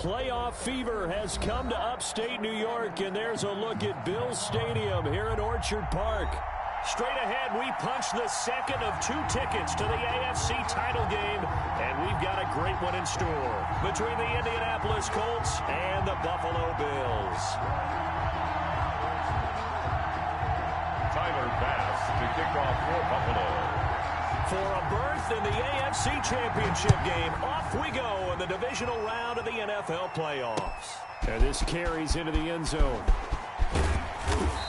Playoff fever has come to upstate New York, and there's a look at Bills Stadium here in Orchard Park. Straight ahead, we punch the second of 2 tickets to the AFC title game, and we've got a great one in store between the Indianapolis Colts and the Buffalo Bills. Tyler Bass to kick off for Buffalo. For a berth in the AFC Championship game, off we go in the divisional round of the NFL playoffs. And this carries into the end zone.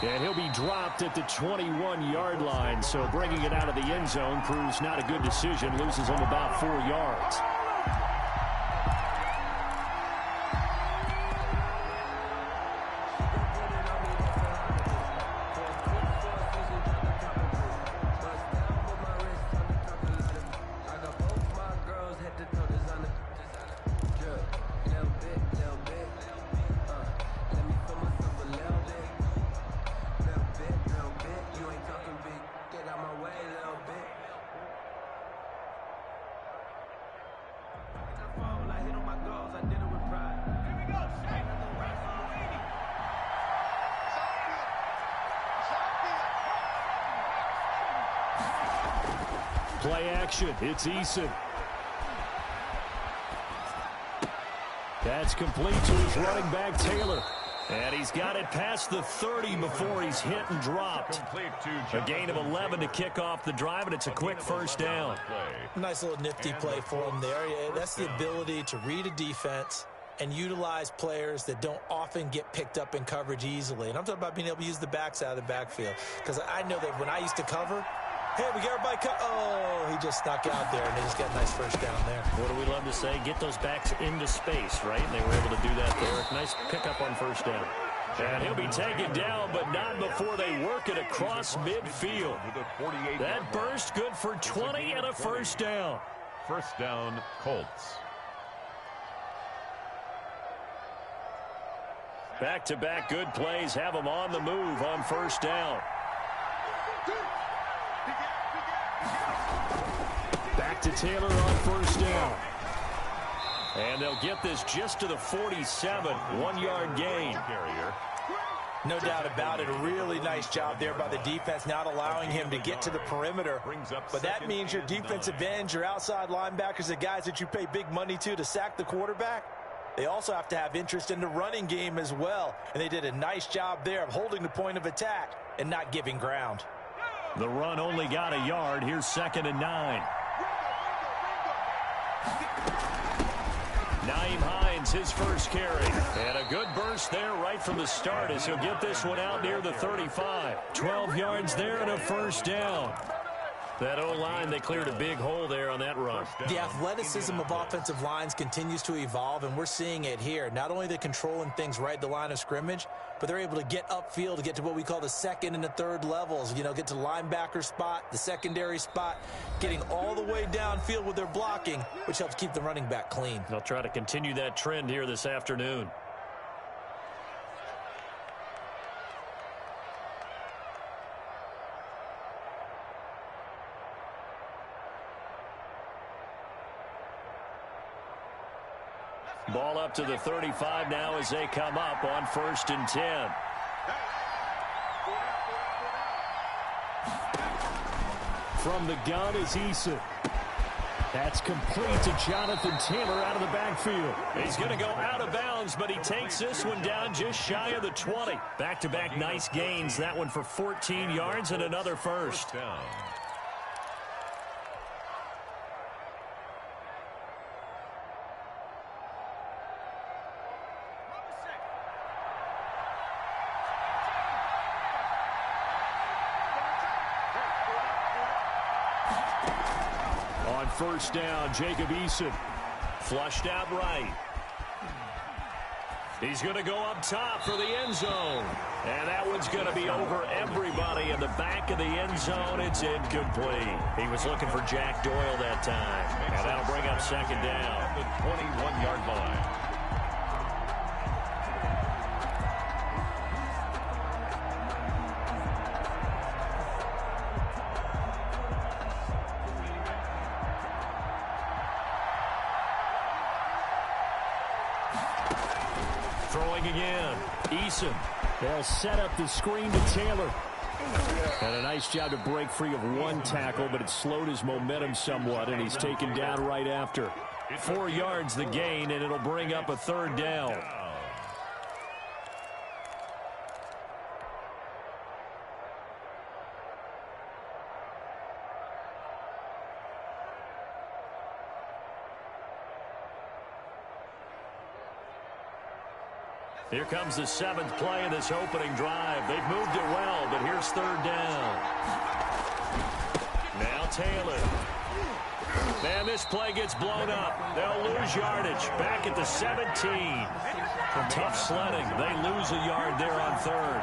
And he'll be dropped at the 21-yard line, so bringing it out of the end zone proves not a good decision, loses him about 4 yards. Play action. It's Eason. That's complete to his running back, Taylor. And he's got it past the 30 before he's hit and dropped. A gain of 11 to kick off the drive, and it's a quick first down. Nice little nifty play for him there. That's the ability to read a defense and utilize players that don't often get picked up in coverage easily. And I'm talking about being able to use the backs out of the backfield. Because I know that when I used to cover, hey, we got everybody cut. Oh, he just snuck out there, and they just got a nice first down there. What do we love to say? Get those backs into space, right? And they were able to do that there. Nice pickup on first down. And he'll be taken down, but not before they work it across midfield. That burst good for 20 and a first down. First down, Colts. Back-to-back good plays have them on the move on first down. Back to Taylor on first down. And they'll get this just to the 47, 1-yard gain. No doubt about it. A really nice job there by the defense, not allowing him to get to the perimeter. But that means your defensive ends, your outside linebackers, the guys that you pay big money to sack the quarterback, they also have to have interest in the running game as well. And they did a nice job there of holding the point of attack and not giving ground. The run only got a yard. Here's 2nd and 9. Nyheim Hines, his first carry. And a good burst there right from the start as he'll get this one out near the 35. 12 yards there and a first down. That O-line, they cleared a big hole there on that run. The athleticism of offensive lines continues to evolve, and we're seeing it here. Not only they're controlling things right at the line of scrimmage, but they're able to get upfield to get to what we call the second and the third levels. You know, get to the linebacker spot, the secondary spot, getting all the way downfield with their blocking, which helps keep the running back clean. They'll try to continue that trend here this afternoon. Ball up to the 35 now as they come up on 1st and 10. From the gun is Eason. That's complete to Jonathan Taylor out of the backfield. He's going to go out of bounds, but he takes this one down just shy of the 20. Back-to-back nice gains. That one for 14 yards and another first. Down. On first down, Jacob Eason. Flushed out right. He's going to go up top for the end zone. And that one's going to be over everybody in the back of the end zone. It's incomplete. He was looking for Jack Doyle that time. And that'll bring up 2nd down. The 21-yard line. throwing again. Eason. They'll set up the screen to Taylor. And a nice job to break free of one tackle, but it slowed his momentum somewhat, and he's taken down right after. 4 yards the gain, and it'll bring up a third down. Here comes the 7th play of this opening drive. They've moved it well, but here's third down. Now Taylor. Man, this play gets blown up. They'll lose yardage. Back at the 17. Tough sledding. They lose a yard there on third.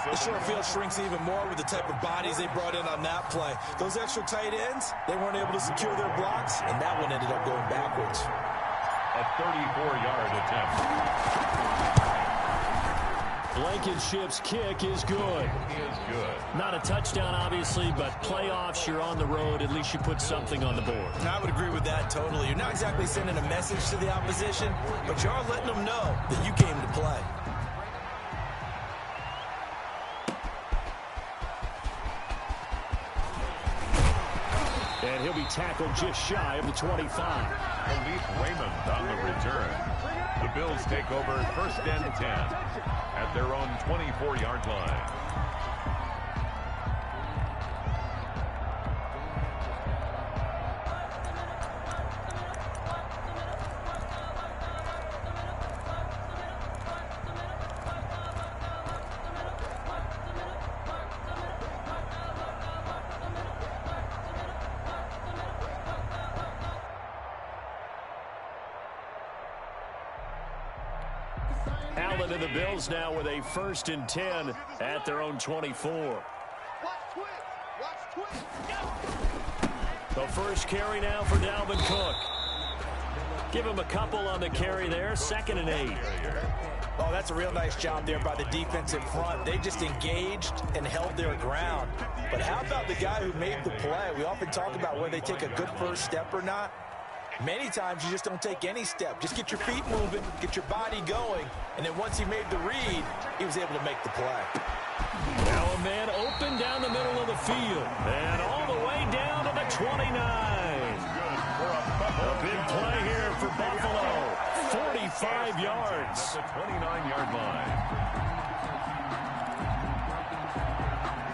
The short field shrinks even more with the type of bodies they brought in on that play. Those extra tight ends, they weren't able to secure their blocks, and that one ended up going backwards. A 34-yard attempt. Blankenship's kick is good. Not a touchdown, obviously, but playoffs, you're on the road. At least you put something on the board. I would agree with that totally. You're not exactly sending a message to the opposition, but you are letting them know that you came to play. And he'll be tackled just shy of the 25. Khalif Raymond on the return. The Bills take over 1st and 10 at their own 24-yard line. Allen and the Bills now with a 1st and 10 at their own 24. The first carry now for Dalvin Cook. Give him a couple on the carry there. 2nd and 8. Oh, that's a real nice job there by the defensive front. They just engaged and held their ground. But how about the guy who made the play? We often talk about whether they take a good first step or not. Many times you just don't take any step. Just get your feet moving, get your body going, and then once he made the read, he was able to make the play. Now a man open down the middle of the field, and all the way down to the 29. A big play here for Buffalo. 45 yards. At the 29-yard line.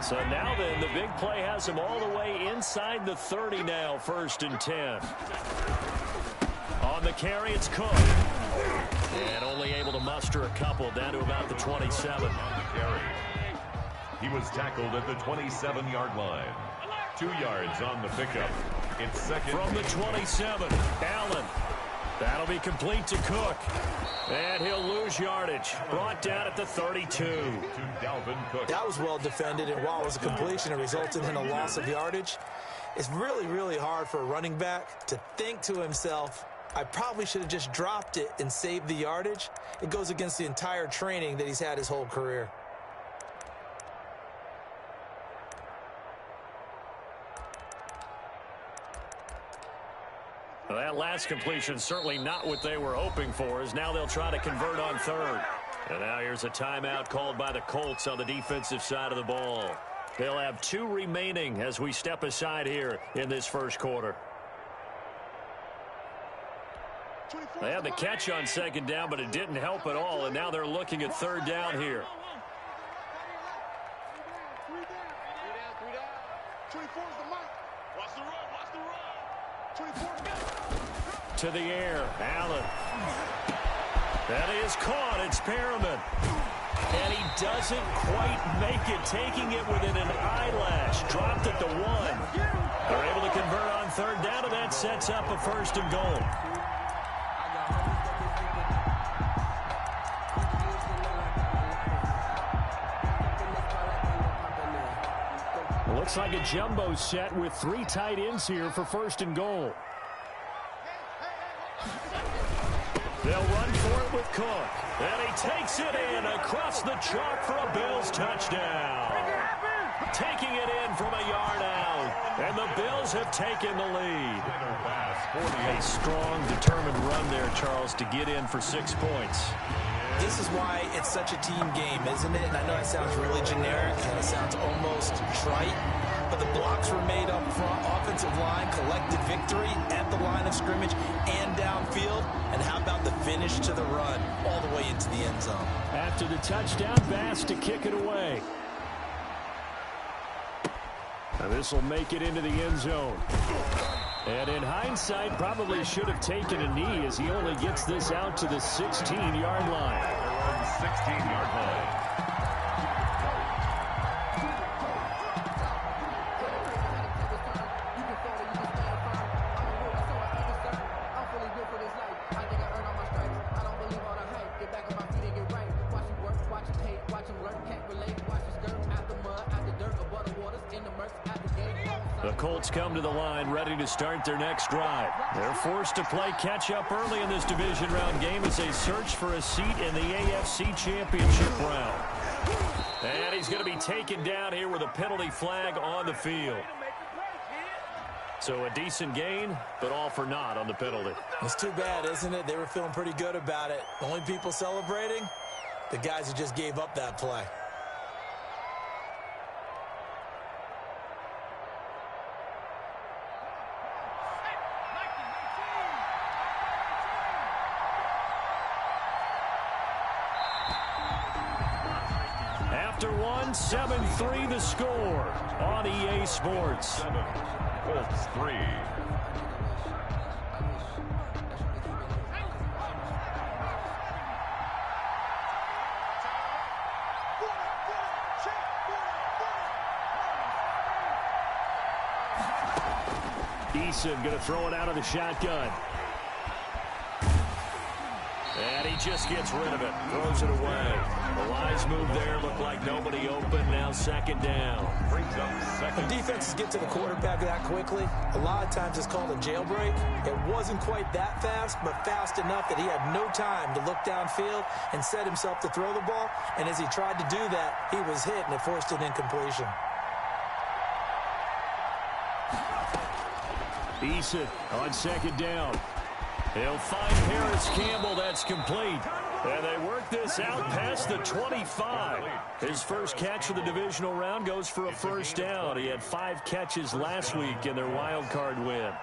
So now then, the big play has him all the way inside the 30 now, 1st and 10. On the carry, it's Cook. And only able to muster a couple down to about the 27. On the carry. He was tackled at the 27-yard line. 2 yards on the pickup. It's 2nd. From the 27, Allen. That'll be complete to Cook. And he'll lose yardage. Brought down at the 32. To Dalvin Cook. That was well defended, and while it was a completion, it resulted in a loss of yardage. It's really, really hard for a running back to think to himself, I probably should have just dropped it and saved the yardage. It goes against the entire training that he's had his whole career. Well, that last completion certainly not what they were hoping for, as now they'll try to convert on 3rd. And now here's a timeout called by the Colts on the defensive side of the ball. They'll have 2 remaining as we step aside here in this 1st quarter. They had the catch on 2nd down, but it didn't help at all, and now they're looking at 3rd down here. To the air, Allen. That is caught. It's Perriman. And he doesn't quite make it, taking it within an eyelash. Dropped at the 1. They're able to convert on 3rd down, and that sets up a 1st and goal. Looks like a jumbo set with 3 tight ends here for 1st and goal. They'll run for it with Cook. And he takes it in across the chalk for a Bills touchdown. Taking it in from a yard out. And the Bills have taken the lead. A strong, determined run there, Charles, to get in for 6 points. This is why it's such a team game, isn't it? And I know that sounds really generic, and it sounds almost trite, but the blocks were made up front. Offensive line collected victory at the line of scrimmage and downfield. And how about the finish to the run all the way into the end zone? After the touchdown, Bass to kick it away. And this will make it into the end zone. And in hindsight, probably should have taken a knee as he only gets this out to the 16-yard line. 16-yard line. The Colts come to the line ready to start their next drive. They're forced to play catch-up early in this division round game as they search for a seat in the AFC Championship round. And he's going to be taken down here with a penalty flag on the field. So a decent gain, but all for naught on the penalty. It's too bad, isn't it? They were feeling pretty good about it. The only people celebrating, the guys who just gave up that play. After one, 7-3 the score on EA Sports. 7, Colts 3. Eason going to throw it out of the shotgun. And he just gets rid of it. Throws it away. The wise move there. Looked like nobody open. Now second down. Brings up second. When defenses get to the quarterback that quickly, a lot of times it's called a jailbreak. It wasn't quite that fast, but fast enough that he had no time to look downfield and set himself to throw the ball. And as he tried to do that, he was hit, and it forced an incompletion. Eason on second down. He'll find Harris Campbell. That's complete. And they work this out past the 25. His first catch of the divisional round goes for a first down. He had 5 catches last week in their wild card win.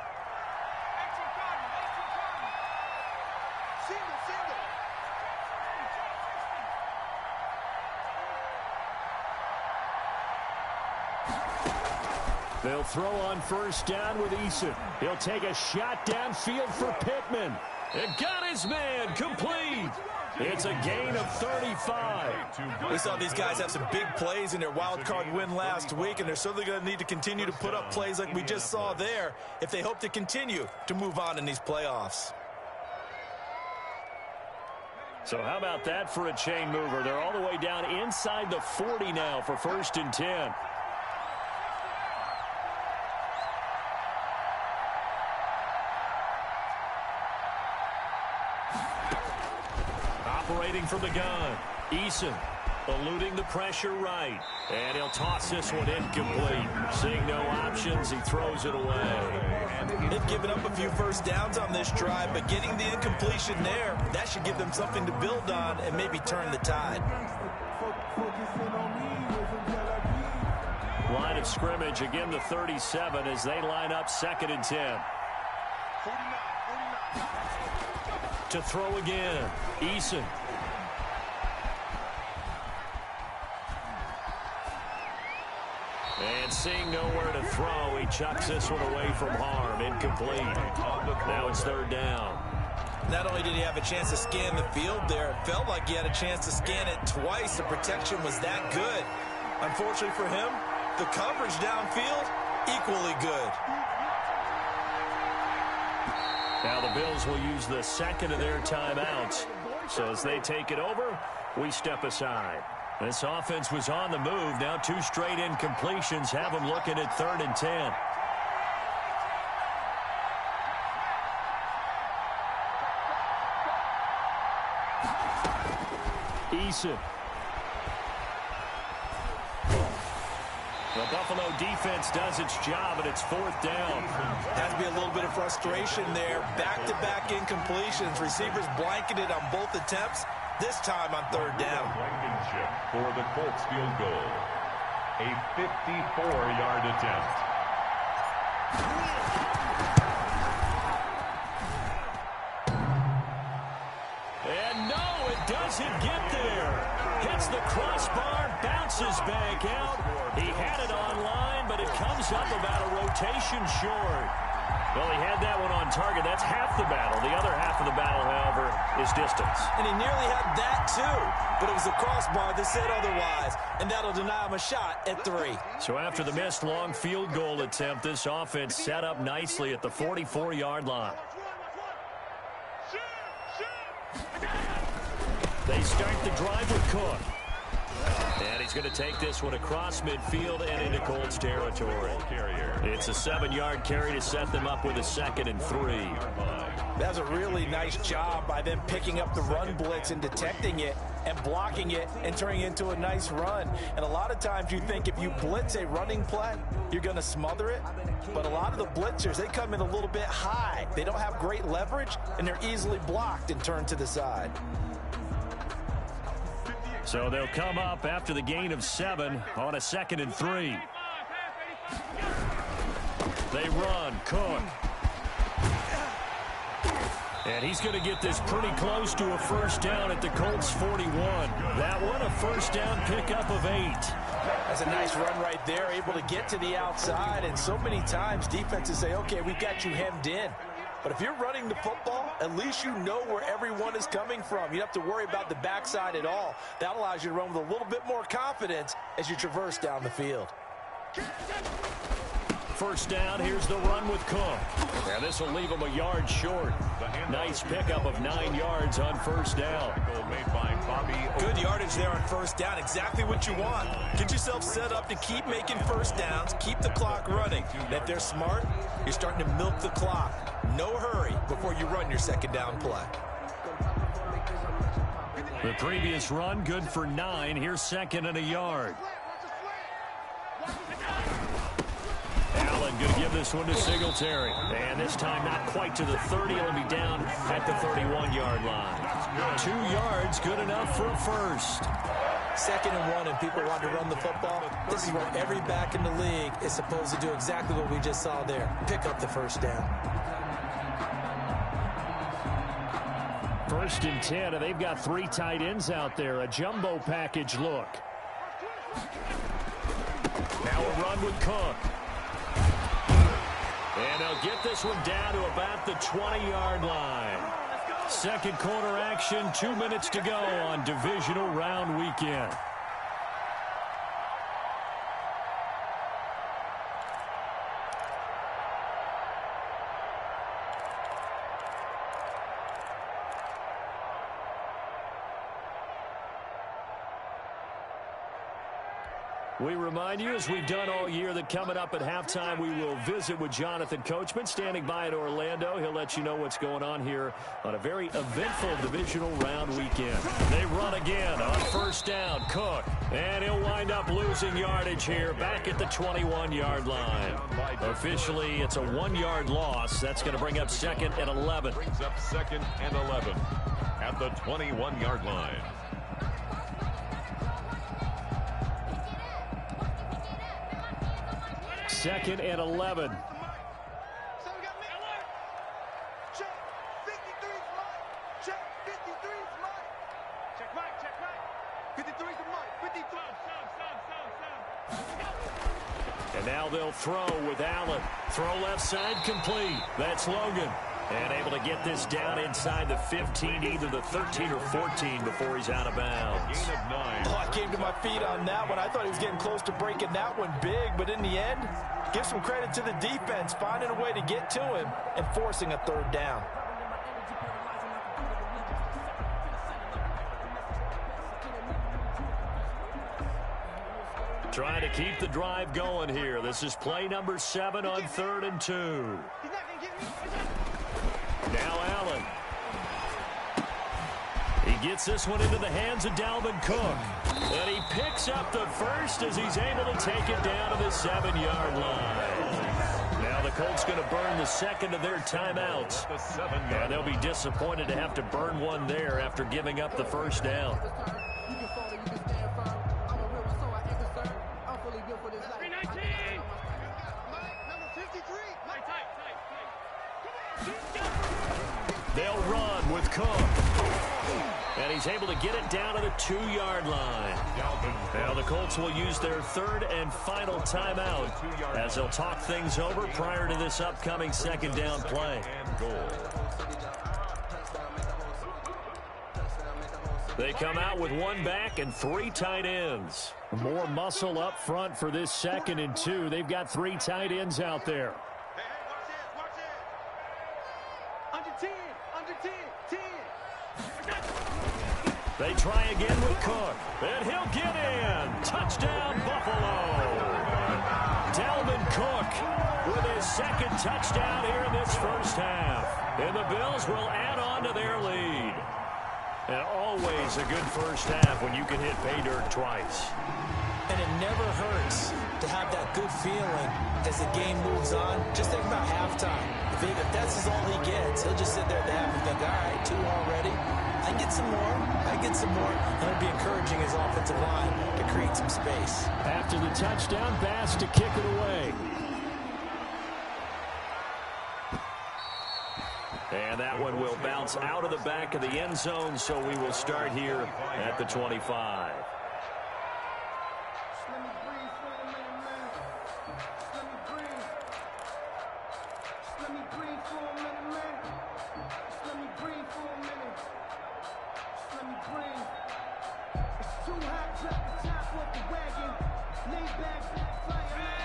They'll throw on first down with Eason. He'll take a shot downfield for Pittman. It got his man complete. It's a gain of 35. We saw these guys have some big plays in their wild card win last week, and they're certainly going to need to continue to put up plays like we just saw there if they hope to continue to move on in these playoffs. So how about that for a chain mover? They're all the way down inside the 40 now for first and 10. Operating from the gun, Eason eluding the pressure right, and he'll toss this one incomplete. Seeing no options, he throws it away. They've given up a few first downs on this drive, but getting the incompletion there, that should give them something to build on and maybe turn the tide. Line of scrimmage, again the 37 as they line up second and 10. To throw again, Eason. And seeing nowhere to throw, he chucks this one away from harm. Incomplete. Now it's third down. Not only did he have a chance to scan the field there, it felt like he had a chance to scan it twice. The protection was that good. Unfortunately for him, the coverage downfield, equally good. Now the Bills will use the second of their timeouts. So as they take it over, we step aside. This offense was on the move. Now 2 straight incompletions have them looking at third and 10. Eason. The Buffalo defense does its job, and it's fourth down. Has to be a little bit of frustration there. Back-to-back incompletions. Receivers blanketed on both attempts, this time on third down. Blankenship for the Colts field goal. A 54-yard attempt. And no, it doesn't get there. Hits the crossbar, bounces back out. He had it online, but it comes up about a rotation short. Well, he had that one on target. That's half the battle. The other half of the battle, however, is distance. And he nearly had that, too. But it was the crossbar that said otherwise. And that'll deny him a shot at 3. So after the missed long field goal attempt, this offense set up nicely at the 44-yard line. They start the drive with Cook. And he's going to take this one across midfield and into Colts territory. It's a 7-yard carry to set them up with a 2nd and 3. That's a really nice job by them picking up the run blitz and detecting it and blocking it and turning it into a nice run. And a lot of times you think if you blitz a running play, you're going to smother it. But a lot of the blitzers, they come in a little bit high. They don't have great leverage, and they're easily blocked and turned to the side. So they'll come up after the gain of 7 on a 2nd and 3. They run. Cook. And he's going to get this pretty close to a first down at the Colts 41. That one, a first down pickup of 8. That's a nice run right there, able to get to the outside. And so many times defenses say, okay, we've got you hemmed in. But if you're running the football, at least you know where everyone is coming from. You don't have to worry about the backside at all. That allows you to run with a little bit more confidence as you traverse down the field. First down, here's the run with Cook. And this will leave him a yard short. Nice pickup of 9 yards on first down. Good yardage there on first down. Exactly what you want. Get yourself set up to keep making first downs, keep the clock running. And if they're smart, you're starting to milk the clock. No hurry before you run your second down play. The previous run, good for 9. Here's 2nd and a yard. Allen going to give this one to Singletary. And this time not quite to the 30. It'll be down at the 31-yard line. 2 yards, good enough for a first. 2nd and 1, and people want to run the football. This is where every back in the league is supposed to do exactly what we just saw there. Pick up the first down. 1st and 10, and they've got 3 tight ends out there. A jumbo package look. Now a run with Cook. And they'll get this one down to about the 20-yard line. Second quarter action, 2 minutes to go on divisional round weekend. We remind you, as we've done all year, that coming up at halftime, we will visit with Jonathan Coachman, standing by in Orlando. He'll let you know what's going on here on a very eventful divisional round weekend. They run again on first down. Cook. And he'll wind up losing yardage here back at the 21-yard line. Officially, it's a 1-yard loss. That's going to bring up 2nd and 11. Brings up 2nd and 11 at the 21-yard line. Second and 11. So we got me. Check. 53's Mike. Check. 53's Mike. Check Mike. Check Mike. 53's Mike. 53. And now they'll throw with Allen. Throw left side complete. That's Logan. And able to get this down inside the 15, either the 13 or 14 before he's out of bounds. Gain of 9. Oh, I came to my feet on that one. I thought he was getting close to breaking that one big, but in the end, give some credit to the defense, finding a way to get to him and forcing a third down. Trying to keep the drive going here. This is play number 7 on 3rd and 2. Now Allen. He gets this one into the hands of Dalvin Cook. And he picks up the first as he's able to take it down to the 7-yard line. Now the Colts going to burn the second of their timeouts. And they'll be disappointed to have to burn one there after giving up the first down. They'll run with Cook. And he's able to get it down to the 2-yard line. Now the Colts will use their third and final timeout as they'll talk things over prior to this upcoming second down play. They come out with 1 back and 3 tight ends. More muscle up front for this 2nd and 2. They've got 3 tight ends out there. They try again with Cook, and he'll get in. Touchdown, Buffalo. Dalvin Cook with his 2nd touchdown here in this first half. And the Bills will add on to their lead. And always a good first half when you can hit pay dirt twice. And it never hurts to have that good feeling as the game moves on. Just think about halftime. If that's all he gets, he'll just sit there at the half and think, all right, 2 already. I get some more. I get some more. And it'll be encouraging his offensive line to create some space. After the touchdown pass to kick it away. And that one will bounce out of the back of the end zone, so we will start here at the 25.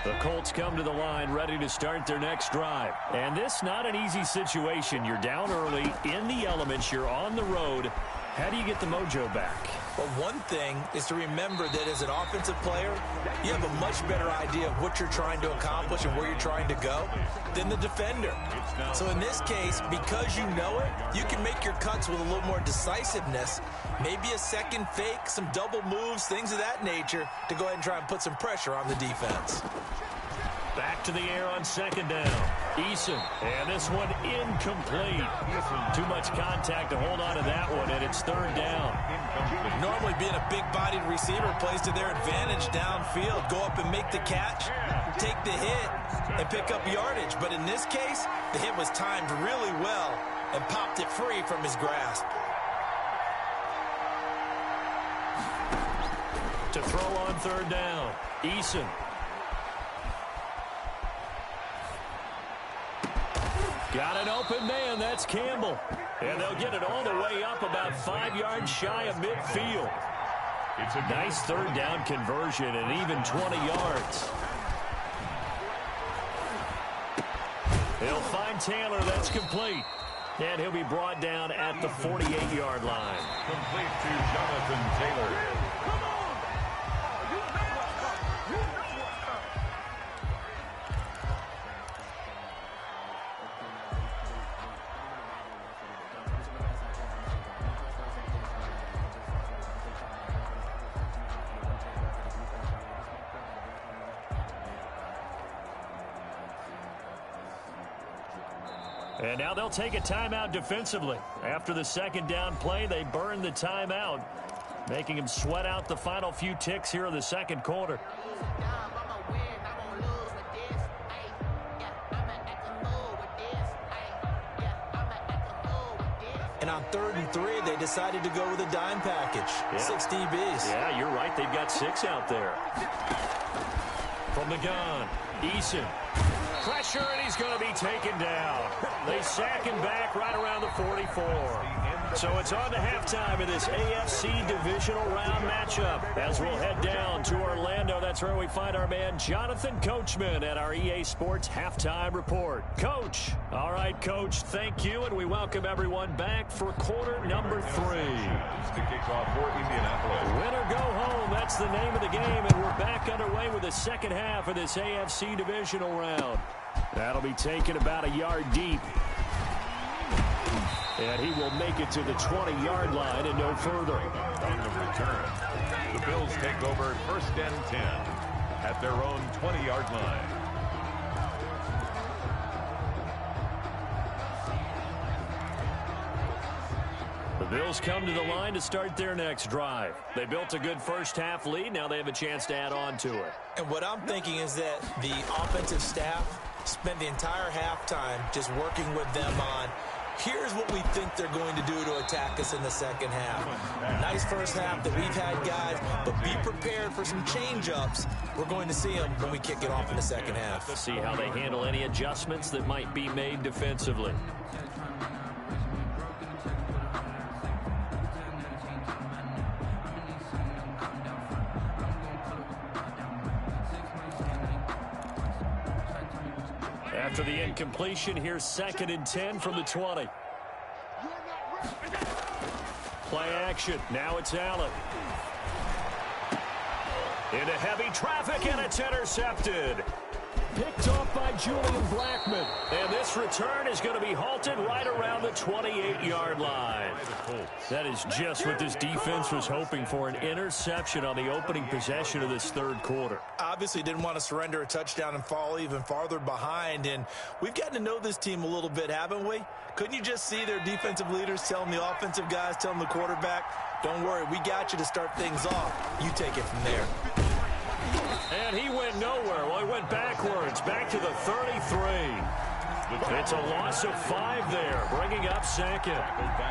The Colts come to the line ready to start their next drive. And this not an easy situation. You're down early, in the elements, you're on the road. How do you get the mojo back? Well, one thing is to remember that as an offensive player, you have a much better idea of what you're trying to accomplish and where you're trying to go than the defender. So in this case, because you know it, you can make your cuts with a little more decisiveness, maybe a second fake, some double moves, things of that nature, to go ahead and try and put some pressure on the defense. Back to the air on 2nd down. Eason, and this one incomplete. Too much contact to hold on to that one, and it's 3rd down. Normally being a big-bodied receiver plays to their advantage downfield. Go up and make the catch, take the hit, and pick up yardage. But in this case, the hit was timed really well and popped it free from his grasp. To throw on 3rd down, Eason. Got an open man, that's Campbell. And they'll get it all the way up about 5 yards shy of midfield. It's a nice 3rd down conversion and even 20 yards. He'll find Taylor, that's complete. And he'll be brought down at the 48-yard line. Complete to Jonathan Taylor. And now they'll take a timeout defensively. After the 2nd down play, they burn the timeout, making him sweat out the final few ticks here in the 2nd quarter. And on 3rd and 3, they decided to go with a dime package. Yeah. 6 DBs. Yeah, you're right. They've got 6 out there. From the gun, Eason. Pressure, and he's going to be taken down. They sack him back right around the 44. So it's on to halftime of this AFC divisional round matchup. As we'll head down to Orlando, that's where we find our man Jonathan Coachman at our EA Sports Halftime Report. Coach. All right, Coach, thank you, and we welcome everyone back for quarter number 3. To kick off for Indianapolis. Win or go home, that's the name of the game, and we're back underway with the second half of this AFC divisional round. That'll be taken about a yard deep. And he will make it to the 20-yard line and no further. On the return, the Bills take over 1st and 10 at their own 20-yard line. Bills come to the line to start their next drive. They built a good first-half lead. Now they have a chance to add on to it. And what I'm thinking is that the offensive staff spent the entire halftime just working with them on, here's what we think they're going to do to attack us in the second half. Nice first half that we've had, guys, but be prepared for some change-ups. We're going to see them when we kick it off in the second half. See how they handle any adjustments that might be made defensively. After the incompletion, here's 2nd and 10 from the 20. Play action. Now it's Allen. Into heavy traffic, and it's intercepted. Picked off by Julian Blackman. And this return is going to be halted right around the 28-yard line. That is just what this defense was hoping for, an interception on the opening possession of this third quarter. Obviously didn't want to surrender a touchdown and fall even farther behind. And we've gotten to know this team a little bit, haven't we? Couldn't you just see their defensive leaders telling the offensive guys, telling the quarterback, don't worry, we got you to start things off. You take it from there. And he went nowhere. Well, he went backwards, back to the 33. It's a loss of 5 there, bringing up 2nd.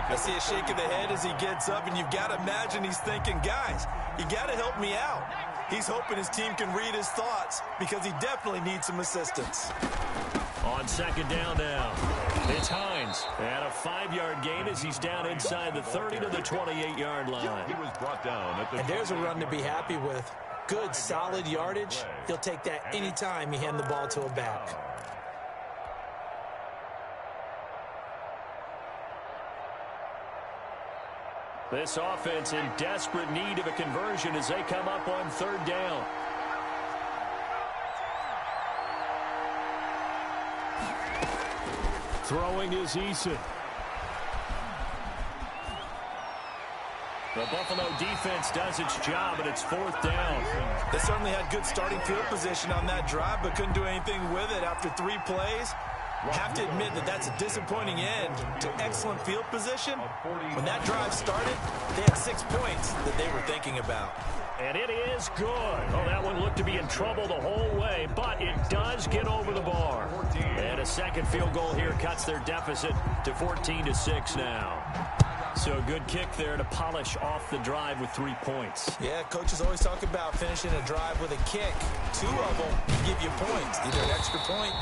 I see a shake of the head as he gets up, and you've got to imagine he's thinking, guys, you got to help me out. He's hoping his team can read his thoughts because he definitely needs some assistance. On 2nd down now, it's Hines. And a 5-yard gain as he's down inside the 30 to the 28-yard line. He was brought down at the And there's a run to be happy with. Good, solid yardage. He'll take that anytime you hand the ball to a back. This offense in desperate need of a conversion as they come up on 3rd down. Throwing is Eason. The Buffalo defense does its job, and it's 4th down. They certainly had good starting field position on that drive, but couldn't do anything with it after 3 plays. Have to admit that that's a disappointing end to excellent field position. When that drive started, they had 6 points that they were thinking about. And it is good. Oh, that one looked to be in trouble the whole way, but it does get over the bar. And a second field goal here cuts their deficit to 14-6 now. So a good kick there to polish off the drive with 3 points. Yeah, coaches always talk about finishing a drive with a kick. 2 of them give you points, either an extra point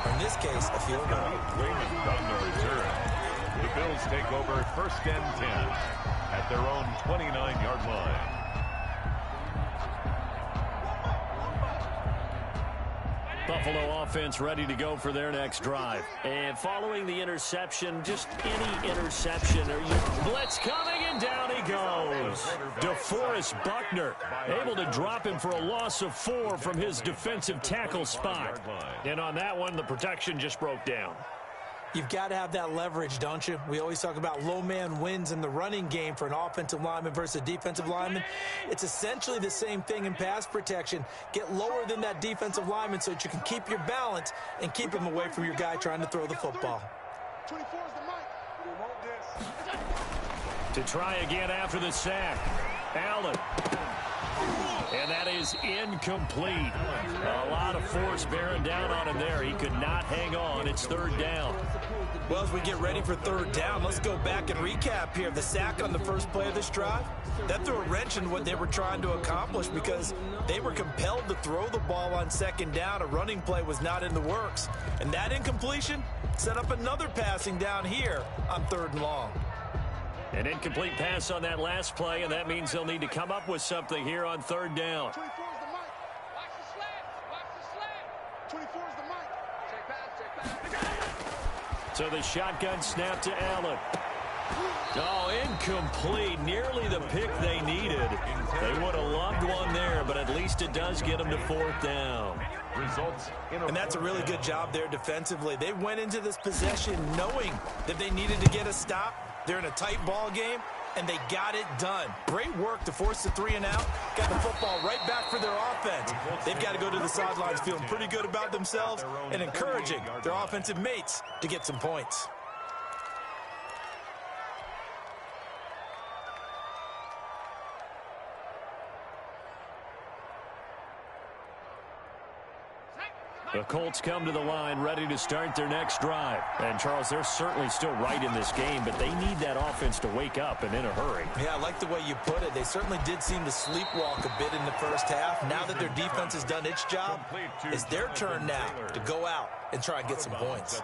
or, in this case, a field goal. Raymond on the return. The Bills take over 1st and 10 at their own 29-yard line. Buffalo offense ready to go for their next drive. And following the interception, just any interception, blitz coming, and down he goes. DeForest Buckner able to drop him for a loss of 4 from his defensive tackle spot. And on that one, the protection just broke down. You've got to have that leverage, don't you? We always talk about low man wins in the running game for an offensive lineman versus a defensive lineman. It's essentially the same thing in pass protection. Get lower than that defensive lineman so that you can keep your balance and keep him away from your guy trying to throw the football. 24 is the mic. We want this. To try again after the sack, Allen. And that is incomplete. A lot of force bearing down on him there. He could not hang on. It's 3rd down. Well, as we get ready for 3rd down, let's go back and recap here. The sack on the first play of this drive, that threw a wrench in what they were trying to accomplish because they were compelled to throw the ball on 2nd down. A running play was not in the works. And that incompletion set up another passing down here on 3rd and long. An incomplete pass on that last play, and that means they'll need to come up with something here on 3rd down. 24 is the mic. Watch the slant. Watch the slant. 24 is the mic. Check pass. So the shotgun snap to Allen. Oh, incomplete. Nearly the pick they needed. They would have loved one there, but at least it does get them to 4th down. And that's a really good job there defensively. They went into this possession knowing that they needed to get a stop. They're in a tight ball game, and they got it done. Great work to force the 3 and out. Got the football right back for their offense. They've got to go to the sidelines feeling pretty good about themselves and encouraging their offensive mates to get some points. The Colts come to the line ready to start their next drive. And, Charles, they're certainly still right in this game, but they need that offense to wake up and in a hurry. Yeah, I like the way you put it. They certainly did seem to sleepwalk a bit in the first half. Now that their defense has done its job, it's their turn now to go out and try and get some points.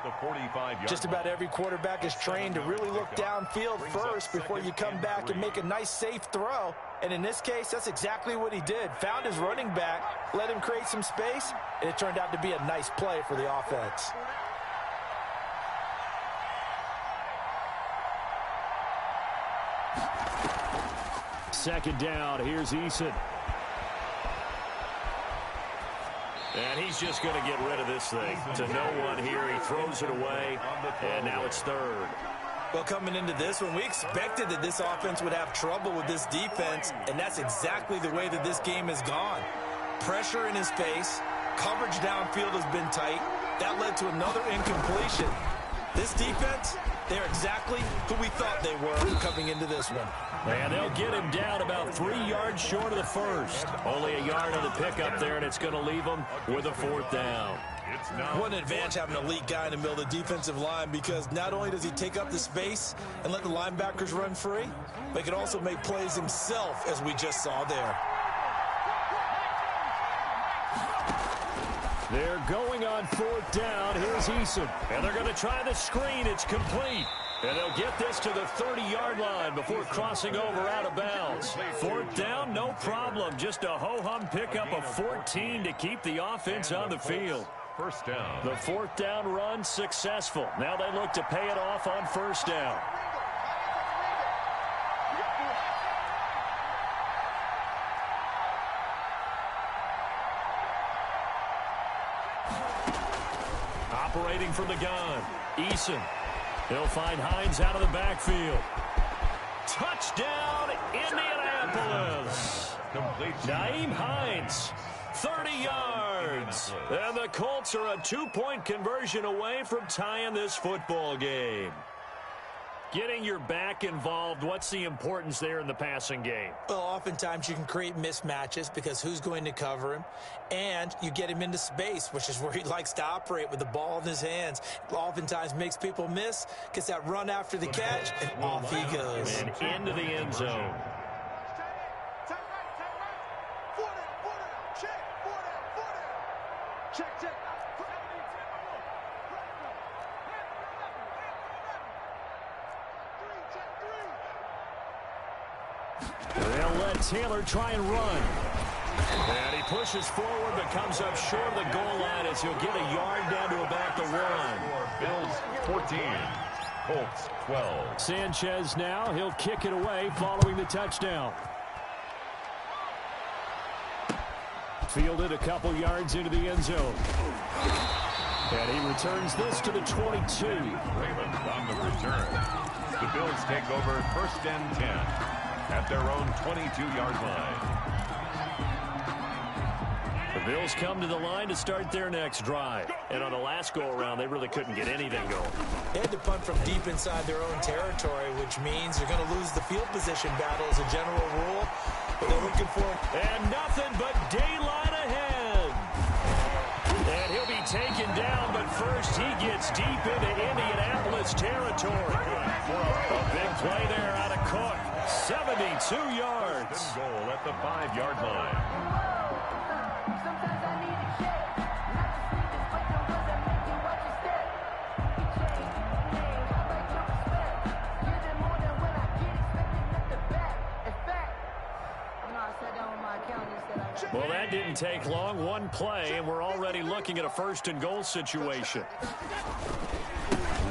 Just about every quarterback is trained to really look downfield first before you come back and make a nice, safe throw. And in this case, that's exactly what he did. Found his running back, let him create some space, and it turned out to be a nice play for the offense. Second down, here's Eason. And he's just going to get rid of this thing. To no one here, he throws it away, and now it's third. Well, coming into this one, we expected that this offense would have trouble with this defense, and that's exactly the way that this game has gone. Pressure in his face, coverage downfield has been tight. That led to another incompletion. This defense, they're exactly who we thought they were coming into this one. And they'll get him down about 3 yards short of the first. Only a yard on the pickup there, and it's going to leave them with a fourth down. What an advantage having an elite guy in the middle of the defensive line, because not only does he take up the space and let the linebackers run free, but he can also make plays himself, as we just saw there. They're going on fourth down. Here's Eason. And they're going to try the screen. It's complete. And they'll get this to the 30-yard line before crossing over out of bounds. Fourth down, no problem. Just a ho-hum pickup of 14 to keep the offense on the field. First down. The fourth down run successful. Now they look to pay it off on first down. Operating from the gun, Eason. He'll find Hines out of the backfield. Touchdown, Indianapolis. Nyheim Hines, 30 yards. And the Colts are a 2-point conversion away from tying this football game. Getting your back involved, what's the importance there in the passing game? Well, oftentimes you can create mismatches because who's going to cover him? And you get him into space, which is where he likes to operate with the ball in his hands. Oftentimes makes people miss, gets that run after the catch, and off he goes. And into the end zone. Check. They'll let Taylor try and run. And he pushes forward but comes up short of the goal line as he'll get a yard down to about the 1. Bills 14, Colts 12. Sanchez now, he'll kick it away following the touchdown. Fielded a couple yards into the end zone. And he returns this to the 22. Raymond on the return. The Bills take over first and 10 at their own 22-yard line. The Bills come to the line to start their next drive. And on the last go-around, they really couldn't get anything going. They had to punt from deep inside their own territory, which means they're going to lose the field position battle as a general rule. But they're looking for him. And nothing but daylight ahead. And he'll be taken down, but first he gets deep into Indianapolis territory. A big play there out of Cook. 72 yards. Goal at the 5-yard line. Well, that didn't take long. One play, and we're already looking at a first-and-goal situation.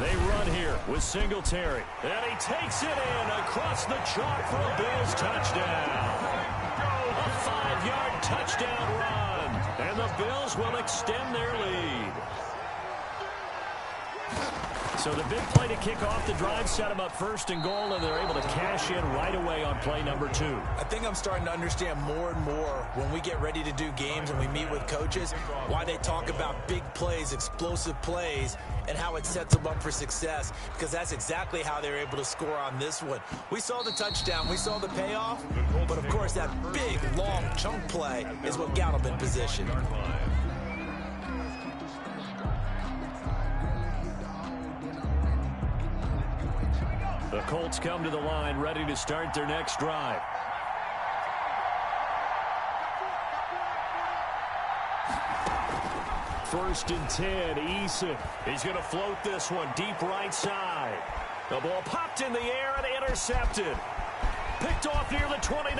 They run here with Singletary. And he takes it in across the chalk for a Bills touchdown. A 5-yard touchdown run. And the Bills will extend their lead. So the big play to kick off the drive set them up first and goal, and they're able to cash in right away on play number 2. I think I'm starting to understand more and more when we get ready to do games and we meet with coaches why they talk about big plays, explosive plays, and how it sets them up for success, because that's exactly how they're able to score on this one. We saw the touchdown, we saw the payoff, but of course that big, long chunk play is what got them in position. The Colts come to the line, ready to start their next drive. First and 10, Eason. He's going to float this one deep right side. The ball popped in the air and intercepted. Picked off near the 29.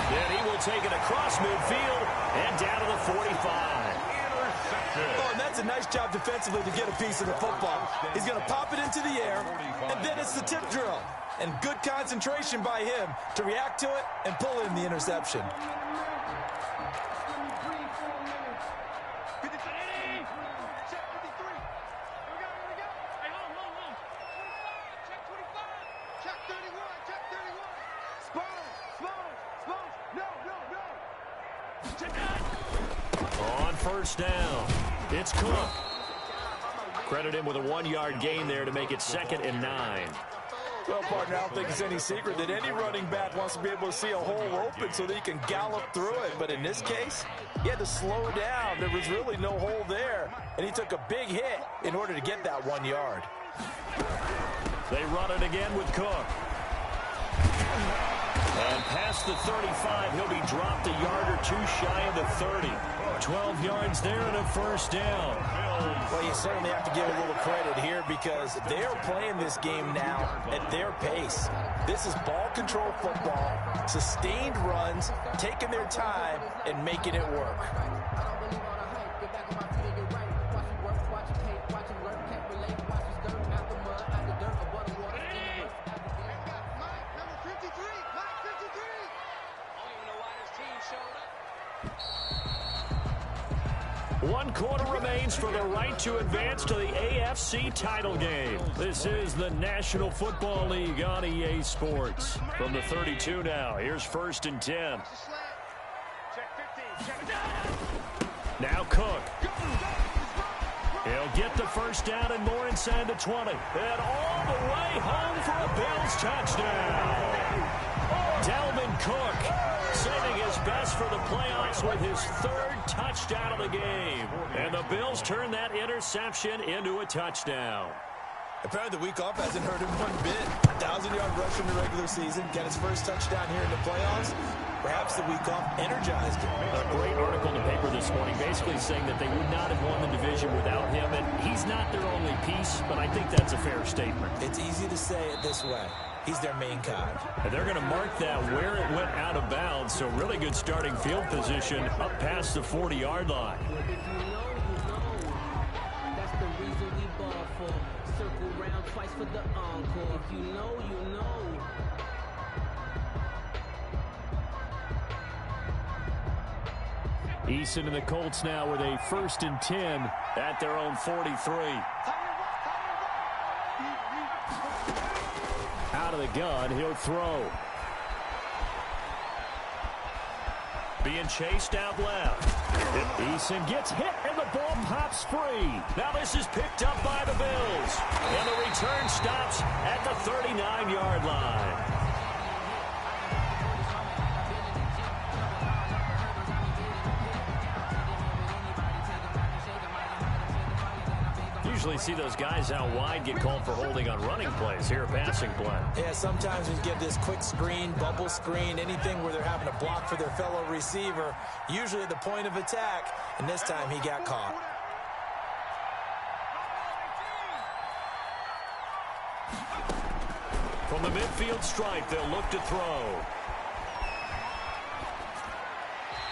Then he will take it across midfield and down to the 45. Oh, and that's a nice job defensively to get a piece of the football. He's going to pop it into the air, and then it's the tip drill. And good concentration by him to react to it and pull in the interception. On first down, it's Cook. Credit him with a 1-yard gain there to make it 2nd and 9. Well, partner, I don't think it's any secret that any running back wants to be able to see a hole open so that he can gallop through it. But in this case, he had to slow down. There was really no hole there, and he took a big hit in order to get that 1 yard. They run it again with Cook. And past the 35, he'll be dropped a yard or two shy of the 30. 12 yards there and a first down. Well, you certainly have to give a little credit here because they're playing this game now at their pace. This is ball control football, sustained runs, taking their time and making it work. One quarter remains for the right to advance to the AFC title game. This is the National Football League on EA Sports. From the 32 now, here's 1st and 10. Now Cook. He'll get the first down and more inside the 20. And all the way home for a Bills touchdown. Dalvin Cook saving his best for the playoffs with his 3rd touchdown of the game. And the Bills turn that interception into a touchdown. Apparently the week off hasn't hurt him one bit. 1,000-yard rush in the regular season. Got his first touchdown here in the playoffs. Perhaps the week off energized him. A great article in the paper this morning basically saying that they would not have won the division without him. And he's not their only piece, but I think that's a fair statement. It's easy to say it this way. He's their main guy. And they're going to mark that where it went out of bounds. So really good starting field position up past the 40-yard line. That's the reason we ball for. Circle round twice for the encore. If you know, you know. Eason and the Colts now with a 1st and 10 at their own 43. Out of the gun, he'll throw. Being chased out left. Eason gets hit and the ball pops free. Now this is picked up by the Bills. And the return stops at the 39-yard line. Usually see those guys out wide get called for holding on running plays. Here, a passing play. Yeah, sometimes we get this quick screen, bubble screen, anything where they're having to block for their fellow receiver, usually at the point of attack, and this time he got caught. From the midfield stripe, they'll look to throw.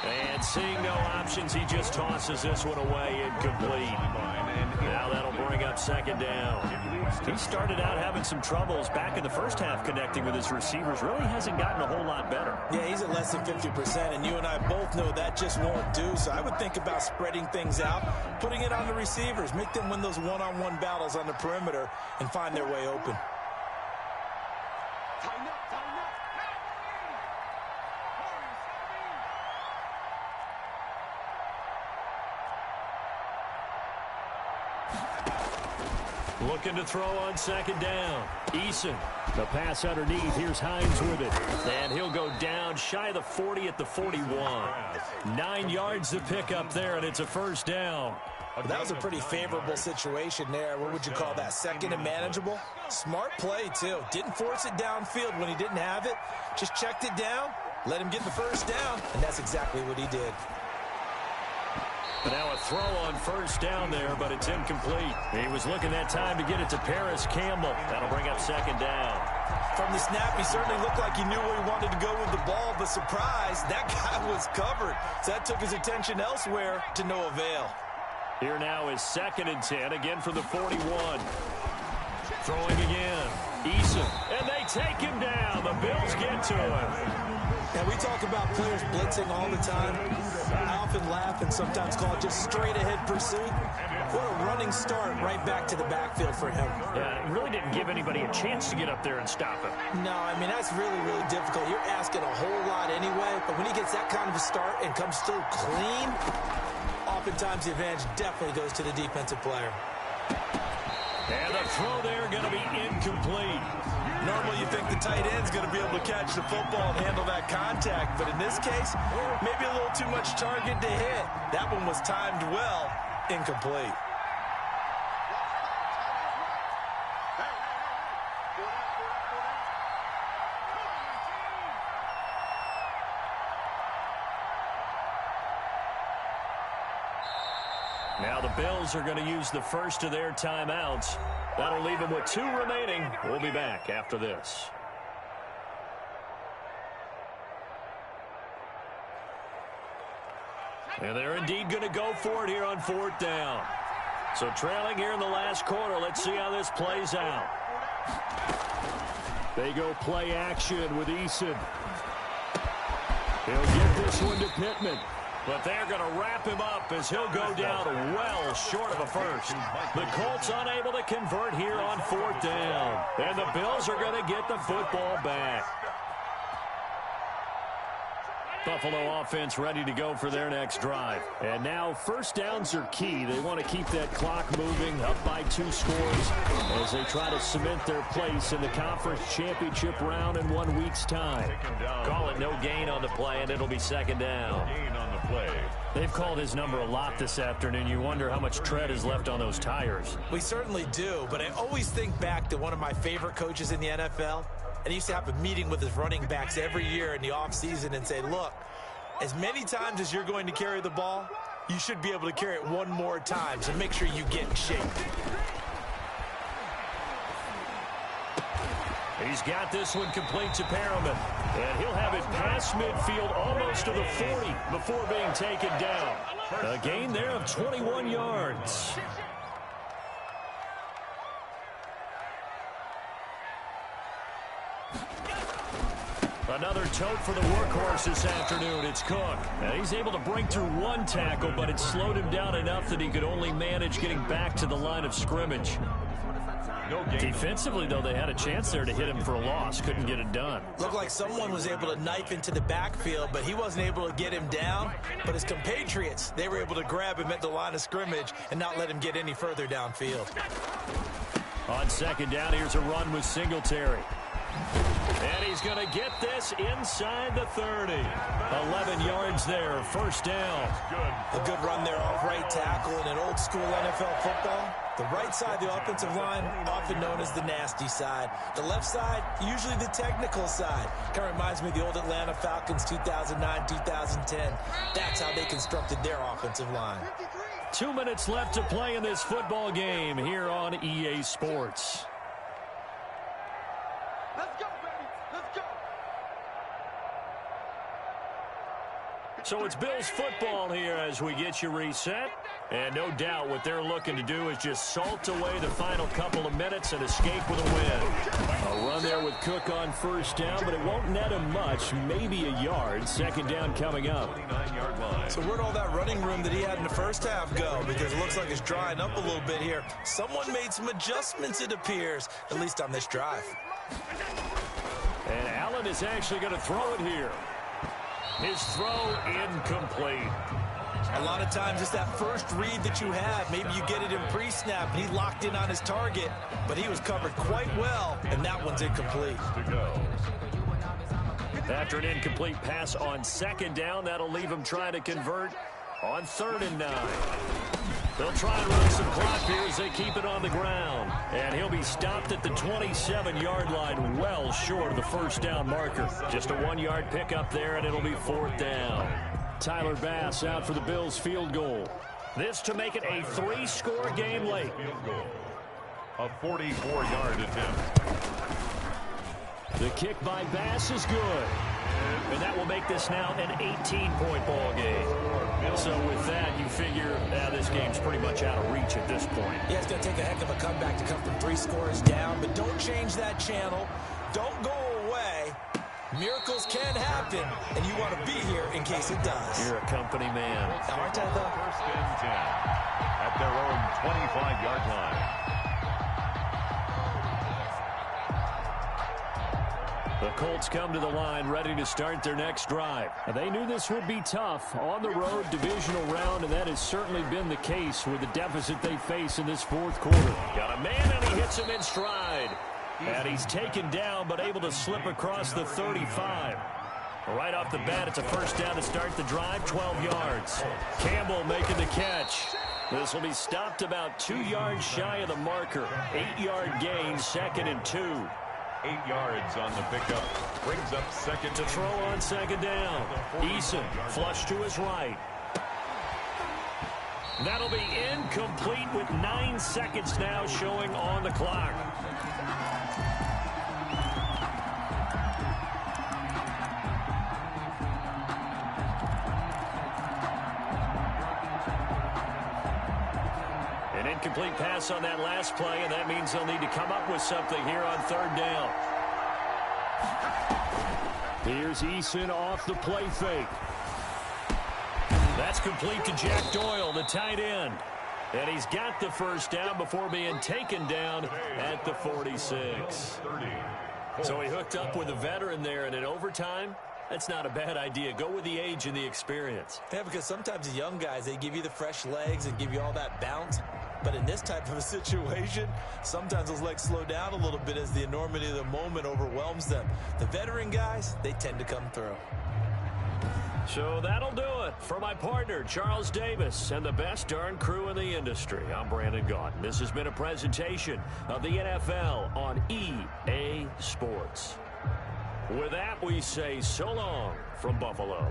And seeing no options, he just tosses this one away, incomplete. Now that'll bring up 2nd down. He started out having some troubles back in the first half connecting with his receivers. Really hasn't gotten a whole lot better. Yeah, he's at less than 50%, and you and I both know that just won't do. So I would think about spreading things out, putting it on the receivers, make them win those one-on-one battles on the perimeter and find their way open. Looking to throw on 2nd down. Eason, the pass underneath. Here's Hines with it. And he'll go down shy of the 40 at the 41. 9 yards to pick up there, and it's a 1st down. That was a pretty favorable situation there. What would you call that? Second and manageable? Smart play, too. Didn't force it downfield when he didn't have it. Just checked it down, let him get the first down, and that's exactly what he did. Now a throw on first down there, but it's incomplete. He was looking that time to get it to Paris Campbell. That'll bring up second down. From the snap, he certainly looked like he knew where he wanted to go with the ball, but surprise, that guy was covered. So that took his attention elsewhere to no avail. Here now is 2nd and 10, again from the 41. Throwing again. Eason, and they take him down. The Bills get to him. And we talk about players blitzing all the time. I often laugh and sometimes call it just straight-ahead pursuit. What a running start right back to the backfield for him. Yeah, it really didn't give anybody a chance to get up there and stop him. No, I mean, that's really, really difficult. You're asking a whole lot anyway, but when he gets that kind of a start and comes through clean, oftentimes the advantage definitely goes to the defensive player. And the throw there going to be incomplete. Normally you think the tight end's going to be able to catch the football and handle that contact, but in this case, maybe a little too much target to hit. That one was timed well, incomplete. Now the Bills are going to use the first of their timeouts. That'll leave them with 2 remaining. We'll be back after this. And they're indeed going to go for it here on 4th down. So trailing here in the last quarter. Let's see how this plays out. They go play action with Eason. He'll get this one to Pittman. But they're going to wrap him up as he'll go down well short of a first. The Colts unable to convert here on 4th down. And the Bills are going to get the football back. Buffalo offense ready to go for their next drive. And now first downs are key. They want to keep that clock moving, up by 2 scores as they try to cement their place in the conference championship round in 1 week's time. Call it no gain on the play, and it'll be 2nd down. Gain on the play. They've called his number a lot this afternoon. You wonder how much tread is left on those tires. We certainly do, but I always think back to one of my favorite coaches in the NFL. And he used to have a meeting with his running backs every year in the offseason and say, look, as many times as you're going to carry the ball, you should be able to carry it 1 more time, so make sure you get in shape. He's got this one complete to Perriman. And he'll have it past midfield almost to the 40 before being taken down. A gain there of 21 yards. Another tote for the workhorse this afternoon. It's Cook. Now he's able to break through 1 tackle, but it slowed him down enough that he could only manage getting back to the line of scrimmage. No gain. Defensively, though, they had a chance there to hit him for a loss. Couldn't get it done. Looked like someone was able to knife into the backfield, but he wasn't able to get him down. But his compatriots, they were able to grab him at the line of scrimmage and not let him get any further downfield. On 2nd down, here's a run with Singletary. And he's going to get this inside the 30. 11 yards there, 1st down. A good run there off right tackle in an old school NFL football. The right side of the offensive line, often known as the nasty side. The left side, usually the technical side. Kind of reminds me of the old Atlanta Falcons 2009-2010. That's how they constructed their offensive line. 2 minutes left to play in this football game here on EA Sports. Let's go, baby. Let's go. So it's Bills football here as we get you reset. And no doubt what they're looking to do is just salt away the final couple of minutes and escape with a win. A run there with Cook on 1st down, but it won't net him much, maybe a yard. 2nd down coming up. 29-yard line. So where'd all that running room that he had in the first half go? Because it looks like it's drying up a little bit here. Someone made some adjustments, it appears, at least on this drive. And Allen is actually going to throw it here. His throw incomplete. A lot of times it's that first read that you have. Maybe you get it in pre-snap, and he locked in on his target, but he was covered quite well, and that one's incomplete. To go. After an incomplete pass on 2nd down, that'll leave him trying to convert on 3rd and 9. They'll try and run some clock here as they keep it on the ground. And he'll be stopped at the 27-yard line, well short of the first down marker. Just a 1-yard pickup there, and it'll be 4th down. Tyler Bass out for the Bills field goal. This to make it a 3-score game late. Field goal. A 44-yard attempt. The kick by Bass is good. And that will make this now an 18-point ball game. So with that, you figure this game's pretty much out of reach at this point. Yeah, it's going to take a heck of a comeback to come from 3 scores down, but don't change that channel. Don't go away. Miracles can happen, and you want to be here in case it does. You're a company man. Aren't I, though? 1st and 10 at their own 25-yard line. The Colts come to the line ready to start their next drive. They knew this would be tough on the road divisional round, and that has certainly been the case with the deficit they face in this 4th quarter. Got a man, and he hits him in stride. And he's taken down, but able to slip across the 35. Right off the bat, it's a 1st down to start the drive, 12 yards. Campbell making the catch. This will be stopped about 2 yards shy of the marker. 8-yard gain, 2nd and 2. 8 yards on the pickup. Brings up 2nd To throw on 2nd down. Eason flush to his right. That'll be incomplete with 9 seconds now showing on the clock. An incomplete pass on that last play, and that means they'll need to come up with something here on 3rd down. Here's Eason off the play fake. That's complete to Jack Doyle, the tight end. And he's got the 1st down before being taken down at the 46. So he hooked up with a veteran there, and in overtime, that's not a bad idea. Go with the age and the experience. Yeah, because sometimes the young guys, they give you the fresh legs and give you all that bounce. But in this type of a situation, sometimes those legs slow down a little bit as the enormity of the moment overwhelms them. The veteran guys, they tend to come through. So that'll do it for my partner, Charles Davis, and the best darn crew in the industry. I'm Brandon Gaudin. This has been a presentation of the NFL on EA Sports. With that, we say so long from Buffalo.